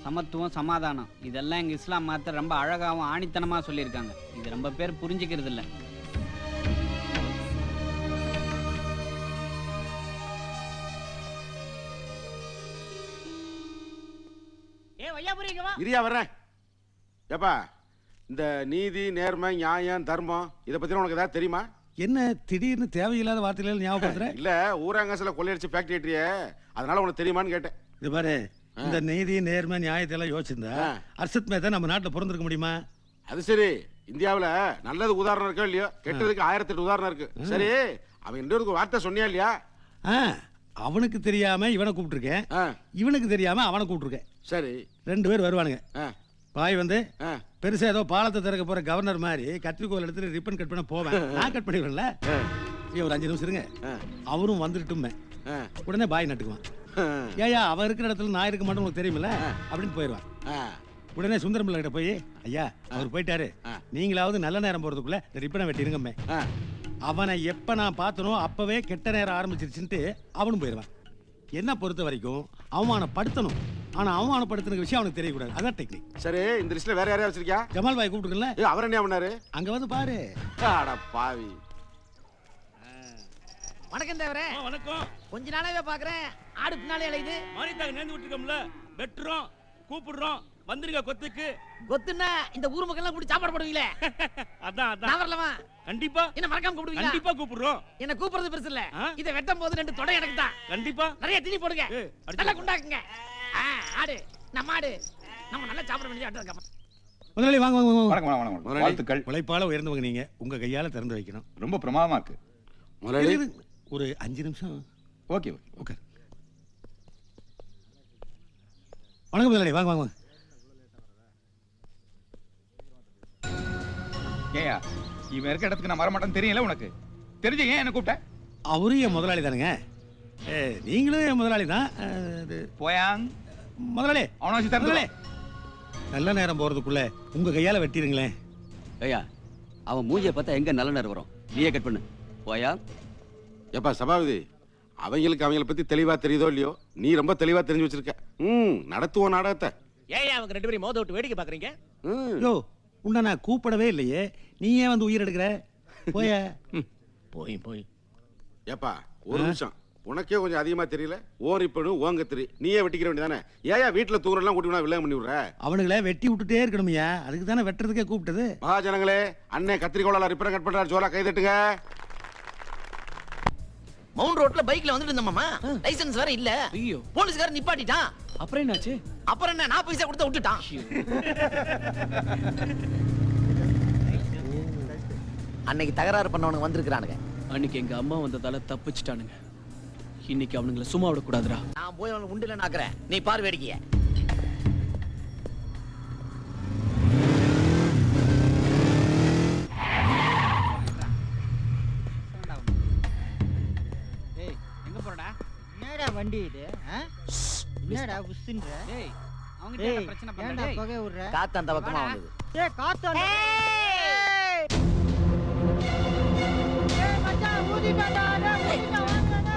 சமத்துவம், சமாதானம் இதெல்லாம் எங்கள் இஸ்லாம் மதத்தை ரொம்ப அழகாகவும் ஆணித்தனமாக சொல்லியிருக்காங்க. இது ரொம்ப பேர் புரிஞ்சுக்கிறது இல்லை. இரியா வர்றேன். ஏப்பா, இந்த நீதி, நேர்மை, நியாயம், தர்மம் இதை பத்தி உனக்கு ஏதாவது தெரியுமா? என்ன திடீர்னு தேவையில்லாத வார்த்தைகள் ஞாபகப்படுத்துற? இல்ல, ஊராங்காசில கொள்ளையடிச்சு ஃபேக்டரி ஏற்றியே, அதனால உனக்கு தெரியுமான்னு கேட்டேன். இது பாரு, இந்த நீதி, நேர்மை, நியாயத்தை எல்லாம் யோசிச்சிருந்தா அர்ஷத் மேத்தா நம்ம நாட்டில் பிறந்திருக்க முடியுமா? அது சரி, இந்தியாவில் நல்லது உதாரணம் இருக்கோ இல்லையோ, கெட்டதுக்கு 1008 உதாரணம் இருக்கு. சரி, அவன் இன்னொரு வார்த்தை சொன்னியா இல்லையா? அவனுக்கு தெரியாம இவனை கூப்பிட்டுருக்கேன், இவனுக்கு தெரியாம அவனை கூப்பிட்டுருக்கேன். சரி, 2 பேர் வருவானுங்க. பாய் வந்து பெருசா ஏதோ பாலத்தை திறக்க போற கவர்னர் மாதிரி கத்திரிக்கோல் எடுத்து ரிப்பன் கட் பண்ண போவேன். நான் கட் பண்ணிடுவேன்ல. ஒரு 5 நிமிஷம் இருங்க, அவரும் வந்துட்டுமே. உடனே பாய் நட்டுக்குவான். ஏயா அவன் இருக்கிற இடத்துல நான் இருக்க மாட்டேன் உங்களுக்கு தெரியுமில்ல அப்படின்னு போயிடுவான். உடனே சுந்தரம் பிள்ளை கிட்ட போய், ஐயா அவர் போயிட்டாரு, நீங்களாவது நல்ல நேரம் போறதுக்குள்ள ரிப்பனை வெட்டிருங்கம்மே. அவனை எப்ப நான் பார்த்தனோ அப்பவே கெட்ட நேரம் ஆரம்பிச்சிருச்சுட்டு அவனும் போயிடுவான். என்ன பொறுத்த வரைக்கும் அவமானப்படுத்தணும், ஆனா அவமானப்படுத்துற விஷயம் அவனுக்கு தெரியக்கூடாது. அதான் டெக்னிக். சரி, இந்த லிஸ்ட்ல வேற யாரையா வச்சிருக்கியா? ஜமால் பாய் கூப்பிட்டுருக்கல, அவர் என்ன பண்ணாரு? அங்க வந்து பாரு. அட பாவி. வணக்கம் தேவரே. வணக்கம். கொஞ்ச நாளாவே பாக்குறேன், ஆடு பின்னாலே அலையுது. மானியத்தாக நேர்ந்து விட்டுருக்கோம்ல, வெட்டுறோம், கூப்பிடுறோம், வந்துருங்க கொத்துக்கு. கொத்துன்னா இந்த ஊர் மக்கள் எல்லாம் கூட்டி சாப்பாடு போடுவீங்களே, அதான் அதான். நான் வரலமா? கண்டிப்பா. என்ன மறக்காம கூப்பிடுவீங்களா? கண்டிப்பா கூப்பிடுறோம். என்ன கூப்பிடுறது பெருசு இல்ல, இத வெட்டும் போது 2 தொடை எனக்கு தான். கண்டிப்பா. நிறைய தீனி போடுங்க, நல்லா குண்டாக்குங்க. ஆடு நம்ம ஆடு, நம்ம நல்லா சாப்பிட வேண்டிய ஆடு இருக்கா. முதலாளி வாங்க வாங்க வாங்க. வணக்கம் வணக்கம். வாழ்த்துக்கள். உழைப்பால உயர்ந்தவங்க நீங்க, உங்க கையால திறந்து வைக்கணும். ரொம்ப பிரமாதமா இருக்கு. முதலாளி ஒரு 5 நிமிஷம். Okay okay. வணக்கம் முதலாளி, வாங்க வாங்க. ஏயா இவன் இருக்க இடத்துக்கு நான் வரமாட்டேன்னு தெரியல உனக்கு? தெரிஞ்சு ஏன் என்ன கூப்பிட்ட? அவரும் என் முதலாளி தானுங்க. நீங்களும் என் முதலாளி தான். போயாங் முதலாளி, அவனாச்சு தரல. நல்ல நேரம் போறதுக்குள்ள உங்க கையால வெட்டிடுங்களேன். ஐயா அவன் மூஞ்சியை பார்த்தா எங்க நல்ல நேரம் வரும்? நீயே கட் பண்ணு போயா. ஏப்பா சபாபதி, அவங்களை பத்தி தெளிவா தெரியுதோ இல்லையோ, நீ ரொம்ப தெளிவா தெரிஞ்சு வச்சிருக்க. நடத்துவோம் நாடகத்தை. ஏன் அவங்க 2 பேரும் மோத விட்டு வேடிக்கை பாக்குறீங்க? யோ, உன்னை நான் கூப்பிடவே இல்லையே, நீ ஏன் வந்து உயிர் எடுக்கிற? போய போய் போய். ஏப்பா ஒரு நிமிஷம், உனக்கே கொஞ்சம் அதிகமா தெரியல. ஓரிப்பனு ஓங்கத்திரி நீயே வெட்டிக்கிற வேண்டியதானே? ஏயா வீட்டுல தூரெல்லாம் கூட்டி வில்லங்க பண்ணி விடுற? அவனுங்களே வெட்டி விட்டுட்டே இருக்கணும்யா, அதுக்கு தானே வெட்டுறதுக்கே கூப்பிட்டது. மகாஜனங்களே, அண்ணே கத்திரிக்கோளால ரிப்பேர் கட் பண்றாரு, ஜோரா கை தட்டுங்க. மவுண்ட் ரோட்ல பைக்ல வந்துட்டு இருந்தோம்மா, லைசென்ஸ் வேற இல்ல. ஐயோ, போலீஸ்காரன் நிப்பாட்டிட்டான். அப்புறம் என்னாச்சு? அப்புறம் என்ன, நான் பைசா கொடுத்து விட்டுட்டான். அன்னைக்கு தகராறு பண்ணவனுங்க வந்திருக்கானுங்க. அன்னைக்கு எங்க அம்மா வந்ததால தப்பிச்சிட்டானுங்க. இன்னைக்கு அவனுங்களை சும்மா விடக்கூடாதுடா. நான் போய் அவனுக்கு உண்டுல நாக்குறேன், நீ பாரு வேடிக்கைய. எங்க போறடா? என்னடா வண்டி இது? என்னடா உஸ்ஸின்ற? டேய், அவங்க கிட்ட பிரச்சனை பண்ணல. ஏன்டா புகை விடுற? காத்து அந்த பக்கமா வந்தது. ஏய் காத்து அந்த. ஏய் மச்சான் ஊதிட்டாடா, ஊதிட்டா வாங்கடா.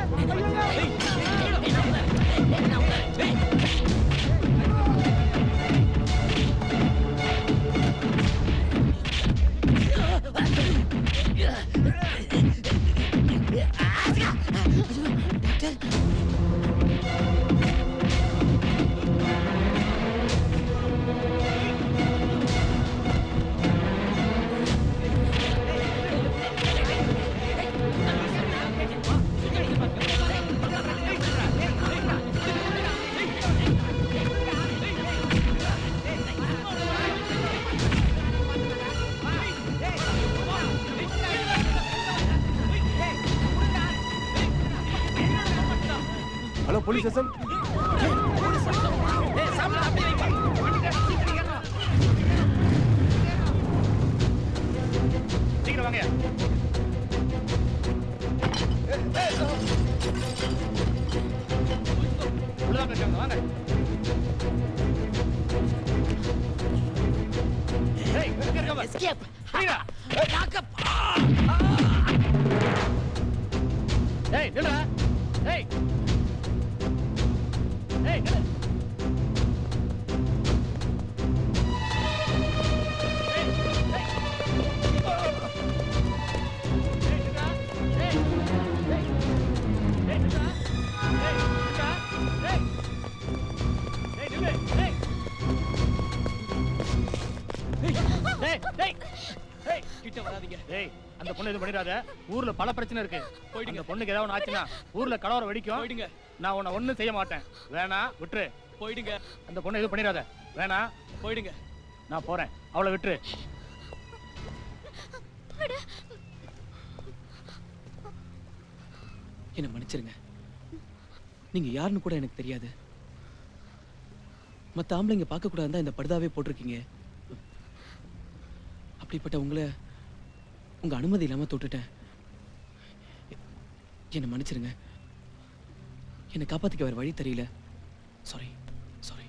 Hello police station. சீக்கிரம் வாங்க. உள்ளதான் இருக்காங்க, வாங்க. ஏய் எங்க இருக்க? எஸ்கேப். லாக்அப். ஏய் நில்லுடா. ஏய் டேய் டேய் கிட்ட வராதீங்க. டேய் அந்த பொண்ணு எதுவும் பண்ணிடாத. ஊர்ல பல பிரச்சனை இருக்கு. போயிடுங்க. அந்த பொண்ணுக்கு ஏதாவது ஆச்சுன்னா ஊர்ல கலவரம் வெடிக்கும். போயிடுங்க. நான் உன்னை ஒண்ணும் செய்ய மாட்டேன். வேணா விட்டுரு. போயிடுங்க. அந்த பொண்ணு எதுவும் பண்ணிடாத. வேணா போயிடுங்க. நான் போறேன். அவளை விட்டுரு. என்ன மன்னிச்சிருங்க. நீங்க யாருன்னு கூட எனக்கு தெரியாது. மத்த ஆம்பளைங்க பார்க்க கூடாது இந்த படுதாவே போட்டிருக்கீங்க. அப்படிப்பட்ட உங்களை உங்க அனுமதி இல்லாம தொட்டுட்டேன். என்ன மன்னிச்சிருங்க. என்னை காப்பாத்திக்க வேற வழி தெரியல. Sorry sorry.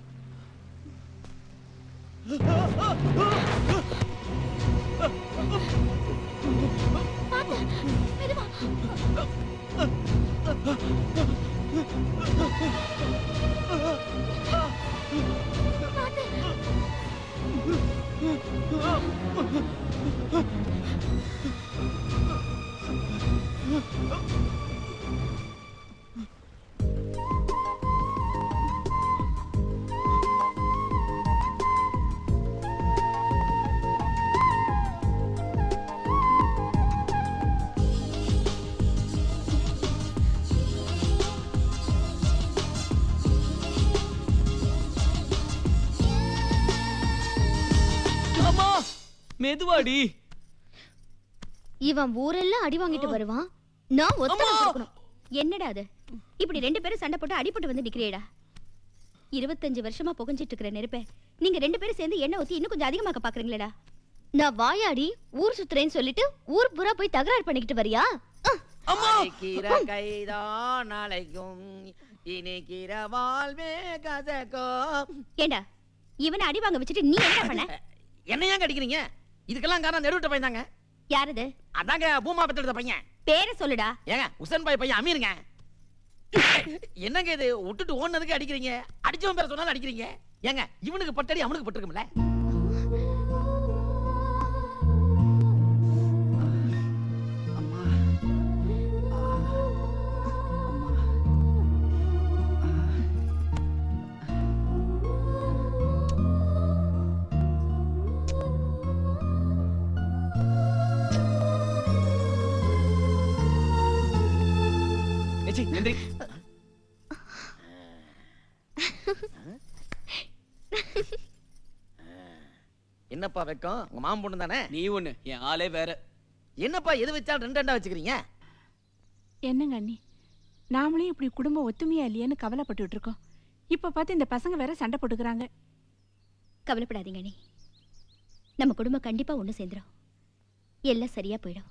மெதுவாடி. இவன் ஊரெல்லாம் அடி வாங்கிட்டு வருவான். நான் ஒத்தடம் கொடுக்கணும். என்னடா அது? இப்படி ரெண்டு பேரும் சண்டை போட்டு அடிபட்டு வந்து நிக்கிறேடா. 25 வருஷமா புகஞ்சிட்டு இருக்கிற நெருப்பை நீங்க ரெண்டு பேரும் சேர்ந்து எண்ணெய் ஊத்தி இன்னும் கொஞ்சம் அதிகமாக்க பாக்குறீங்களேடா. நான் வாயாடி ஊர் சுத்துறேன்னு சொல்லிட்டு ஊர் பூரா போய் தகராறு பண்ணிக்கிட்டு வரியா? கைதான் நாளைக்கும் இனிக்கிற வாழ்வே கசக்கும். ஏண்டா இவனை அடி வாங்க வச்சுட்டு நீ என்ன பண்ண? என்ன ஏங்க அடிக்கிறீங்க? இதுக்கெல்லாம் காரணம் நெருவிட்ட பையன் தாங்க. யாரது? அதாங்க பூமா பெத்தெடுத்த பையன். பேரை சொல்லுடா. ஏங்க உசன் பாய் பையன் அமீருங்க. என்னங்க இது விட்டுட்டு ஓடுனதுக்கு அடிக்கிறீங்க? அடிச்சவன் பேரை சொன்னாலும் அடிக்கிறீங்க. ஏங்க இவனுக்கு பட்டடி அவனுக்கு பட்டிருக்கும்ல. நன்றி. என்னப்பா வெக்கம்? உங்க மாமன் பொண்ணு தானே? நீ ஒண்ணு, என் ஆளே வேற. என்னப்பா எது வச்சாலும் ரெண்டு ரெண்டா வச்சுக்கிறீங்க? என்னங்க அண்ணி, நாமளும் இப்படி குடும்பம் ஒத்துமையா இல்லையேன்னு கவலைப்பட்டுட்டு இருக்கோம். இப்ப பார்த்து இந்த பசங்க வேற சண்டை போட்டுக்கிறாங்க. கவலைப்படாதீங்க அண்ணி. நம்ம குடும்பம் கண்டிப்பா ஒண்ணு சேர்ந்துரும். எல்லாம் சரியா போயிடும்.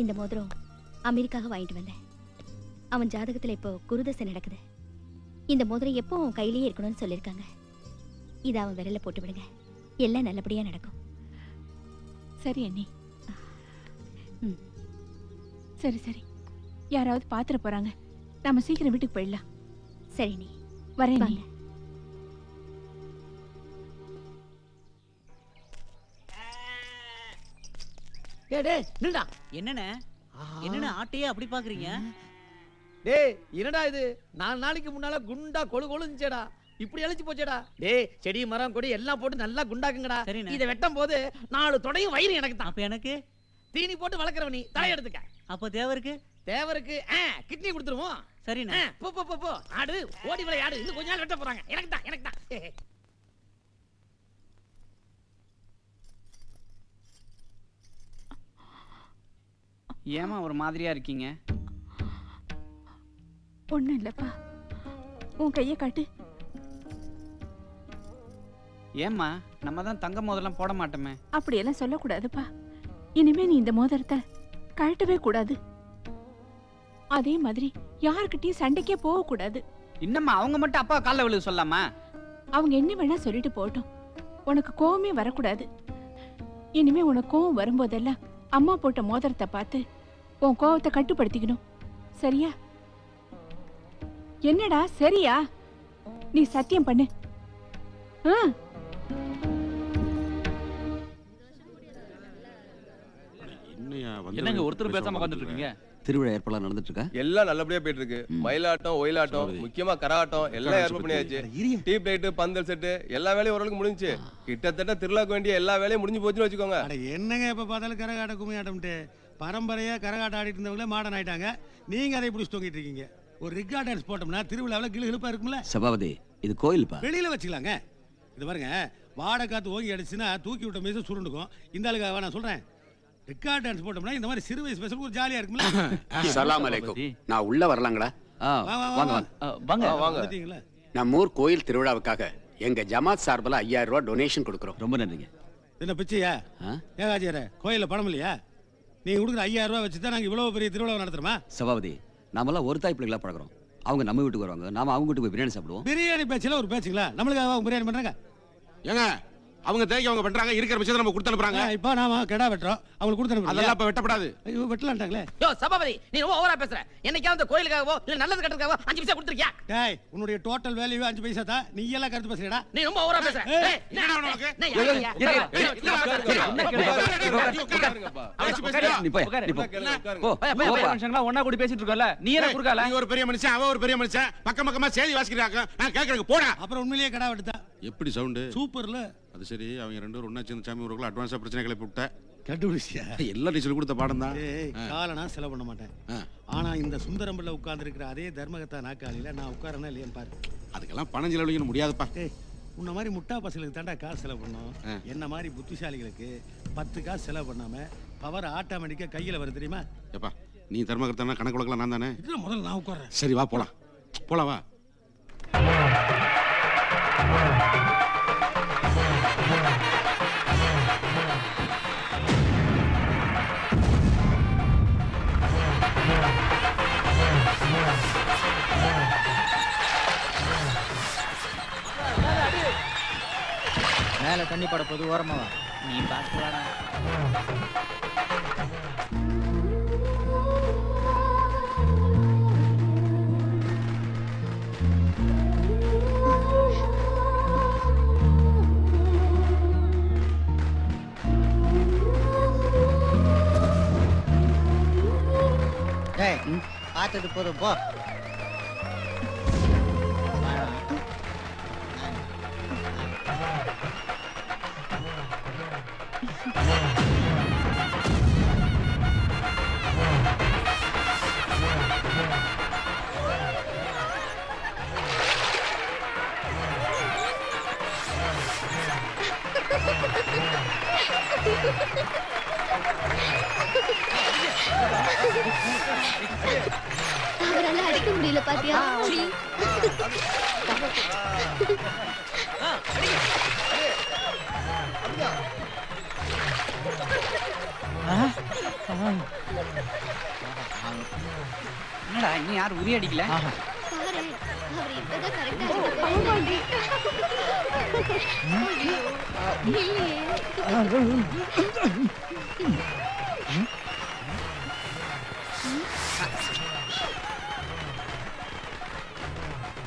இந்த மோதிரம் அமெரிக்காக வாங்கிட்டு வந்தேன். அவன் ஜாதகத்துல இப்போ குருதசை நடக்குது. இந்த மோதிரம் எப்போ அவன் கையிலேயே இருக்கணும்னு சொல்லியிருக்காங்க. இதை அவன் விரல போட்டு விடுங்க. எல்லாம் நல்லபடியா நடக்கும். சரி அண்ணி. சரி சரி, யாராவது பாத்துற போறாங்க. நாம சீக்கிரம் வீட்டுக்கு போயிடலாம். சரி நீ வரேன். நீ நில்டா. என்னண்ணே என்னண்ணே ஆட்டையே அப்படி பாக்குறீங்க? டேய் என்னடா இது? 4 நாளைக்கு முன்னால குண்டா கொழு கொழுஞ்சேடா. இப்படி அழிச்சு போச்சேடா. டேய் செடி மரம் கொடி எல்லாம் போட்டு நல்லா குண்டாக்குங்கடா. இதை வெட்டும் போது 4 தொடையும் வயிறு எனக்கு தான். அப்ப எனக்கு தீனி போட்டு வளர்க்கறவ நீ தலை எடுத்துக்க. அப்ப தேவருக்கு தேவருக்கு கிட்னி கொடுத்துருவோம். சரிண்ணே. போ போ போ போ. ஆடு ஓடி விளையாடு. இன்னும் கொஞ்ச நாள் வெட்ட போறாங்க. எனக்கு தான் எனக்கு தான். ஏமா ஒரு மாதிரியா இருக்கீங்க? ஒண்ணும் இல்லப்பா. உன் கையை காட்டு. ஏம்மா நம்ம தான் தங்க மோதிரம் போட மாட்டோமே. அப்படியெல்லாம் சொல்லக்கூடாதுப்பா. இனிமே நீ இந்த மோதிரத்தை கழட்டவே கூடாது. அதே மாதிரி யாருக்கிட்டையும் சண்டைக்கே போக கூடாது. இன்னமா அவங்க மட்டும் அப்பா கால்ல விழுது சொல்லாமா? அவங்க என்ன வேணா சொல்லிட்டு போகட்டும். உனக்கு கோவமே வரக்கூடாது. இனிமே உனக்கு கோவம் வரும்போதெல்லாம் அம்மா போட்ட மோதிரத்தை பார்த்து உன் கோவத்தை கட்டுப்படுத்திக்கணும். சரியா? என்னடா சரியா? நீ சத்தியம் பண்ணு. என்னையா என்னங்க ஒருத்தர் பேசாம உட்கார்ந்துட்டு இருக்கீங்க? திருவிழா ஏற்பாடு நடந்துட்டு இருக்கா? எல்லாம் நல்லபடியா போயிட்டு இருக்கு. மயிலாட்டம், ஒயிலாட்டம், முக்கியமா கரகாட்டம் எல்லாம் ஏற்பாடு பண்ணியாச்சு. டீப் லைட், பந்தல் செட்டு எல்லா வேலையும் ஓரளவுக்கு முடிஞ்சுச்சு. கிட்டத்தட்ட திருவிழாக்கு வேண்டிய எல்லா வேலையும் முடிஞ்சு போச்சுன்னு வச்சுக்கோங்க. என்னங்க இப்ப பார்த்தாலும் கரகாட்ட கும்மியாட்டம்ட்டு பரம்பரையா கரகாட்டம் ஆடிட்டு இருந்தவங்களே மாடர்ன் ஆயிட்டாங்க. நீங்க அதை இப்படி தொங்கிட்டு இருக்கீங்க. ஒரு ரிக்கா டான்ஸ் போட்டோம்னா திருவிழாவில் கிளுகிழுப்பா இருக்கும்ல. சபாபதி, இது கோயில்ப்பா. வெளியில வச்சுக்கலாங்க. இது பாருங்க, வாடை காத்து ஓங்கி அடிச்சுன்னா தூக்கி விட்ட மீச சுருண்டுக்கும். இந்த ஆளுக்காக நான் சொல்றேன், ரிக்கா டான்ஸ் போட்டோம்னா இந்த மாதிரி சிறு வயசு ஸ்பெஷல் ஒரு ஜாலியா இருக்கும்ல. சலாம் அலைக்கும். நான் உள்ள வரலாங்களா? வாங்க வாங்க. வந்துட்டீங்களா? நம்ம ஊர் கோயில் திருவிழாவுக்காக எங்க ஜமாத் சார்பில் 5000 ரூபாய் டொனேஷன் கொடுக்குறோம். ரொம்ப நன்றிங்க. என்ன பிச்சையா? ஏகாஜியார கோயில்ல பணம் இல்லையா? நீங்க கொடுக்குற 5000 ரூபாய் வச்சு தான் நாங்க இவ்வளவு பெரிய திருவிழா நடத்துறோமா? சபாபதி, நாமெல்லாம் ஒரு தாய் பிள்ளைகளா பழகிறோம். அவங்க நம்ம வீட்டுக்கு வருவாங்க, நாம அவங்க வீட்டுக்கு போய் பிரியாணி சாப்பிடுவோம். பிரியாணி பேச்சுல ஒரு பேச்சுங்களா? நம்மளுக்காக அவங்க பிரியாணி பண்றாங்க. ஏங்க அவங்க தேய்க்க அவங்க பண்றாங்க, இருக்கிற விஷயத்தை நம்ம கொடுத்து அனுப்புறாங்க. இப்போ நாம கெடா வெட்டுறோம், அவங்களுக்கு கொடுத்து அனுப்புறோம். அதெல்லாம் இப்ப வெட்டப்படாது. ஐயோ வெட்டலாம்ட்டாங்களே. யோ சபாபதி, நீ ரொம்ப ஓவரா பேசுற. என்னைக்காவது கோயிலுக்காகவோ இல்ல நல்லது கட்டுறதுக்காகவோ 5 பைசா கொடுத்துருக்கியா? டேய், உன்னுடைய டோட்டல் வேல்யூ 5 பைசா தான். நீ எல்லாம் கருத்து பேசுறடா. நீ ரொம்ப ஓவரா பேசுற. ஏய், என்னடா உனக்கு? ஒன்னா கூடி பேசிட்டு இருக்கோம்ல, நீ என்ன குறுக்கால? நீ ஒரு பெரிய மனுஷன், அவ ஒரு பெரிய மனுஷன், பக்கம் பக்கமா செய்தி வாசிக்கிறாங்க. நான் கேக்குறேன் போடா. அப்புறம் உண்மையிலேயே கடா வெட்டுதா? எப்படி சவுண்ட்? சூப்பர்ல. அது சரி, அவங்க ரெண்டு பேரும் ஒண்ணா சேர்ந்து சாமி ஊருக்குள்ள அட்வான்ஸா பிரச்சனை கிளப்பி விட்ட. கண்டுபிடிச்சியா? எல்லா டீச்சர் கொடுத்த பாடம் தான். காலனா செலவு பண்ண மாட்டேன். ஆனா இந்த சுந்தரம்பல்ல உட்கார்ந்து இருக்கிற அதே தர்மகத்தா நாக்காளியில நான் உட்காரனா இல்லையான்னு பாரு. அதுக்கெல்லாம் பணம் செலவழிக்க முடியாதுப்பா. உன்ன மாதிரி முட்டா பசங்களுக்கு தாண்டா காசு செலவு பண்ணும். என்ன மாதிரி புத்திசாலிகளுக்கு 10 காசு செலவு பண்ணாம பவர் ஆட்டோமேட்டிக்கா கையில வருது தெரியுமா? ஏப்பா, நீ தர்மகர்த்தானா கணக்கு வழக்கலாம் நான் தானே. இதுல முதல்ல நான் உட்கார்றேன். சரி வா போலாம். போலாம் வா. மேல தண்ணி பட போது ஓரமா வா. நீ பாத்துவாடா. டேய், பார்த்தது போதும் போ. அவரால அடிக்க முடியல பாத்தியா? என்னடா இன்னும் யாரும் உரி அடிக்கல? பாரு, அவர் இப்பதான் கரெக்டா அடிக்க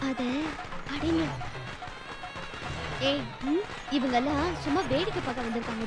அத அடிங்க. ஏய், இவங்க எல்லாம் சும்மா வேடிக்கை பார்க்க வந்திருக்காங்க.